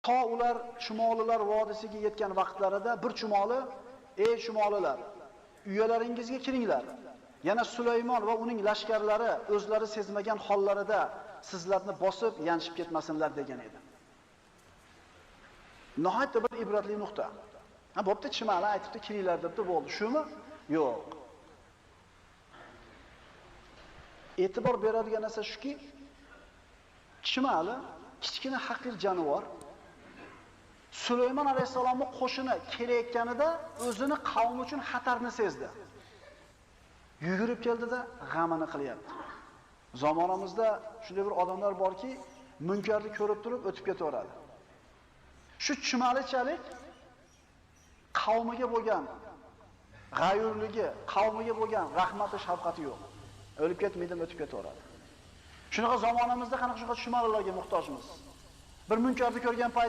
To ular chumolilar vodisiga yetgan vaqtlarida bir chumoli, "Ey chumolilar, uyalaringizga kiringlar. Yana Sulaymon va uning lashkarlari o'zlari sezmagan hollarida sizlarni bosib, yanchib ketmasinlar" degan edi. Nihoyatda bir ibratli nuqta. Ha, bo'pti, chimali aytibdi, kiringlar debdi, bo'ldi. Shumi? Yo'q. E'tibor beradigan narsa shuki, chimali kichkina haqir jonivor Sulaymon alayhisolamning qo'shini kelayotganida o'zini qavm uchun xatarni sezdi. Yugurib keldida g'amini qilyapti. Zamonamizda shunday bir odamlar borki, munkarni ko'rib turib o'tib ketaveradi. Shu chimalichalik qavmiga bo'lgan g'ayurligi, qavmiga bo'lgan rahmati, shafqati yo'q. O'lib ketmaydi, o'tib ketaveradi. Shunaqa zamonamizda qanaqa chumalilarga muhtojmiz. Bir munkarni ko'rgan paytda